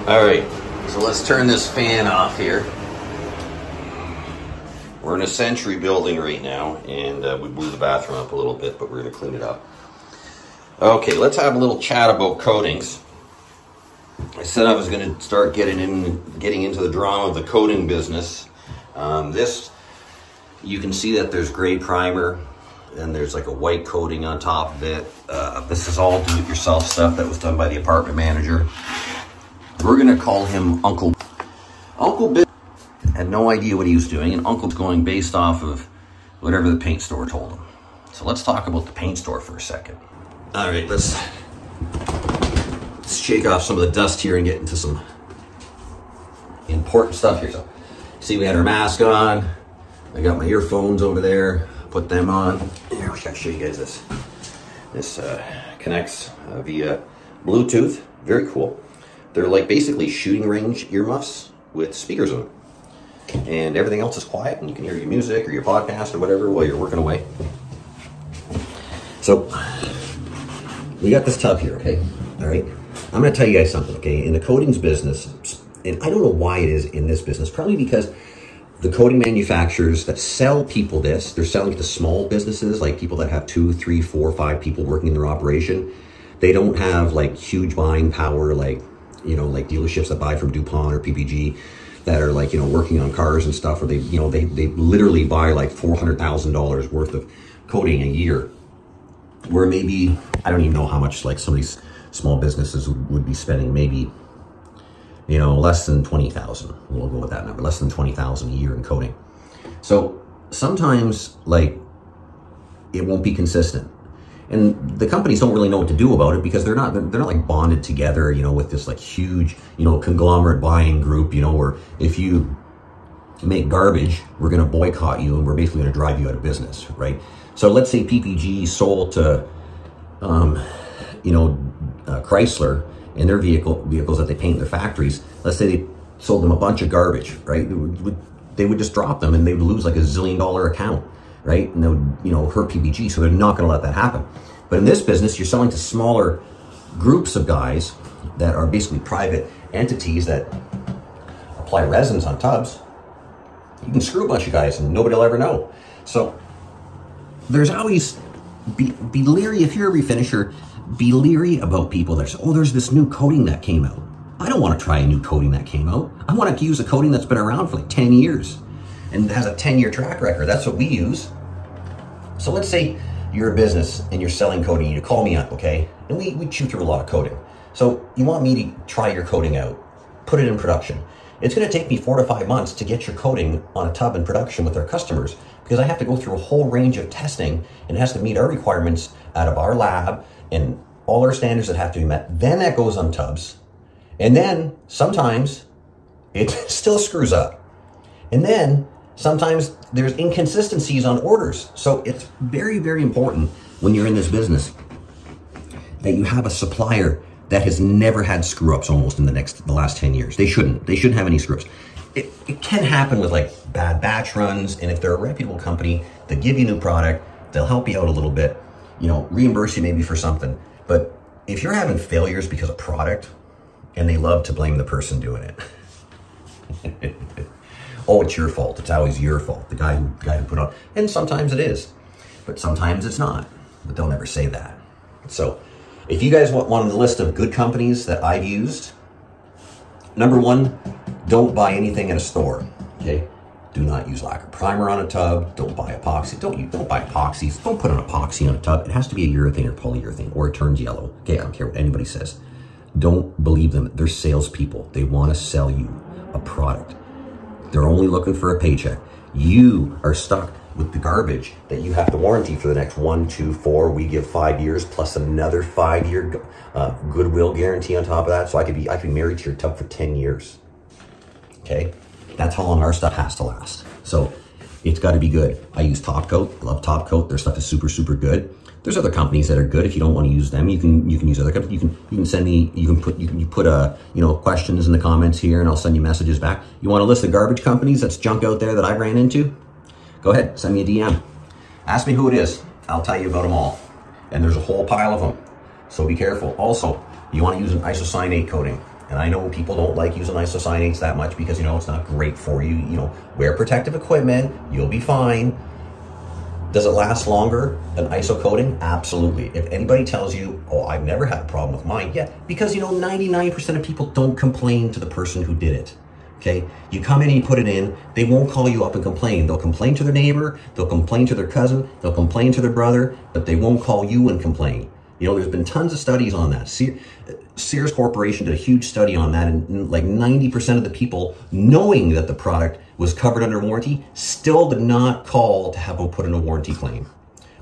All right, so let's turn this fan off here. We're in a Century building right now, and we blew the bathroom up a little bit, but we're gonna clean it up. Okay, let's have a little chat about coatings. I said I was gonna start getting into the drama of the coating business. You can see that there's gray primer, and there's like a white coating on top of it. This is all do-it-yourself stuff that was done by the apartment manager. We're gonna call him Uncle. Uncle Bill had no idea what he was doing, and Uncle's going based off of whatever the paint store told him. So let's talk about the paint store for a second. All right, let's shake off some of the dust here and get into some important stuff here. So, see, we had our mask on. I got my earphones over there. Put them on. Here, I gotta show you guys this. This connects via Bluetooth. Very cool. They're like basically shooting range earmuffs with speakers on them. And everything else is quiet, and you can hear your music or your podcast or whatever while you're working away. So, we got this tub here, okay? All right? I'm gonna tell you guys something, okay? In the coatings business, and I don't know why it is in this business, probably because the coating manufacturers that sell people this, they're selling it to small businesses, like people that have 2, 3, 4, 5 people working in their operation. They don't have like huge buying power, like, you know, like dealerships that buy from DuPont or PPG that are like, you know, working on cars and stuff, or they, you know, they literally buy like $400,000 worth of coating a year. Where maybe, I don't even know how much like some of these small businesses would be spending, maybe, you know, less than 20,000. We'll go with that number, less than 20,000 a year in coating. So sometimes like it won't be consistent. And the companies don't really know what to do about it because they're not like bonded together, you know, with this like huge, you know, conglomerate buying group, you know, where if you make garbage, we're going to boycott you and we're basically going to drive you out of business, right? So let's say PPG sold to, you know, Chrysler and their vehicles that they paint in their factories. Let's say they sold them a bunch of garbage, right? They would just drop them and they would lose like $1 zillion account, right? And that would, you know, hurt PPG. So they're not going to let that happen. But in this business, you're selling to smaller groups of guys that are basically private entities that apply resins on tubs. You can screw a bunch of guys and nobody will ever know. So there's always, be leery, if you're a refinisher, be leery about people that say, oh, there's this new coating that came out. I don't want to try a new coating that came out. I want to use a coating that's been around for like 10 years and has a 10-year track record. That's what we use. So let's say you're a business and you're selling coating and you call me up, okay? And we chew through a lot of coating. So you want me to try your coating out, put it in production. It's going to take me 4 to 5 months to get your coating on a tub in production with our customers because I have to go through a whole range of testing and it has to meet our requirements out of our lab and all our standards that have to be met. Then that goes on tubs. And then sometimes it still screws up. And then sometimes there's inconsistencies on orders. So it's very, very important when you're in this business that you have a supplier that has never had screw-ups almost in the last 10 years. They shouldn't have any screw-ups. It can happen with like bad batch runs, and if they're a reputable company, they give you new product, they'll help you out a little bit, you know, reimburse you maybe for something. But if you're having failures because of product, and they love to blame the person doing it. Oh, it's your fault. It's always your fault. The guy who put on, and sometimes it is, but sometimes it's not. But they'll never say that. So, if you guys want the list of good companies that I've used, number 1, don't buy anything at a store. Okay, do not use lacquer primer on a tub. Don't buy epoxy. Don't buy epoxies. Don't put an epoxy on a tub. It has to be a urethane or polyurethane, or it turns yellow. Okay, I don't care what anybody says. Don't believe them. They're salespeople. They want to sell you a product. They're only looking for a paycheck. You are stuck with the garbage that you have to warranty for the next 1, 2, 4. We give 5 years plus another 5-year goodwill guarantee on top of that. So I could be married to your tub for 10 years. Okay, that's how long our stuff has to last. So it's got to be good. I use Top Coat. I love Top Coat. Their stuff is super, super good. There's other companies that are good. If you don't want to use them, you can use other companies. You can send me. You put questions in the comments here, and I'll send you messages back. You want a list of garbage companies that's junk out there that I've ran into? Go ahead, send me a DM. Ask me who it is. I'll tell you about them all. And there's a whole pile of them. So be careful. Also, you want to use an isocyanate coating. And I know people don't like using isocyanates that much because, you know, it's not great for you. You know, wear protective equipment, you'll be fine. Does it last longer than iso coating? Absolutely. If anybody tells you, oh, I've never had a problem with mine, yeah, because, you know, 99% of people don't complain to the person who did it. Okay, you come in and you put it in, they won't call you up and complain. They'll complain to their neighbor, they'll complain to their cousin, they'll complain to their brother, but they won't call you and complain. You know, there's been tons of studies on that. Sears Corporation did a huge study on that, and like 90% of the people, knowing that the product was covered under warranty, still did not call to have them put in a warranty claim.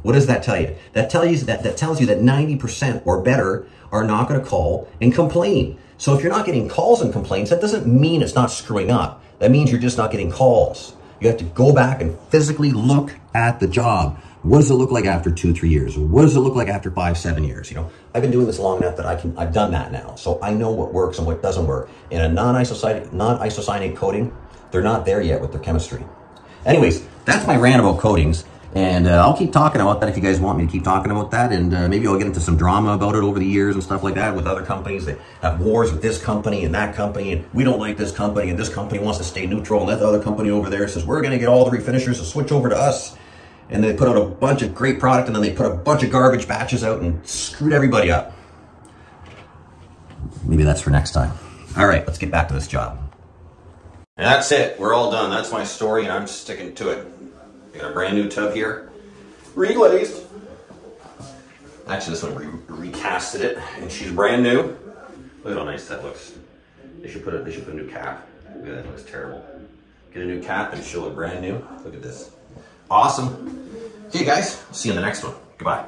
What does that tell you? That tells you that 90% or better are not going to call and complain. So if you're not getting calls and complaints, that doesn't mean it's not screwing up. That means you're just not getting calls. You have to go back and physically look at the job. What does it look like after 2-3 years? What does it look like after 5-7 years? You know, I've been doing this long enough that I've done that now. So I know what works and what doesn't work. In a non-isocyanate coating, they're not there yet with their chemistry. Anyways, that's my rant about coatings. And I'll keep talking about that if you guys want me to keep talking about that. And maybe I'll get into some drama about it over the years and stuff like that with other companies. They have wars with this company and that company, and we don't like this company, and this company wants to stay neutral, and that other company over there says, we're going to get all the refinishers to switch over to us. And they put out a bunch of great product, and then they put a bunch of garbage batches out and screwed everybody up. Maybe that's for next time. All right, let's get back to this job. And that's it. We're all done. That's my story, and I'm sticking to it. Got a brand new tub here, reglazed. Actually, this one recasted it, and she's brand new. Look at how nice that looks. They should put a new cap. Look at that, it looks terrible. Get a new cap and she'll look brand new. Look at this. Awesome. Okay, guys, see you in the next one. Goodbye.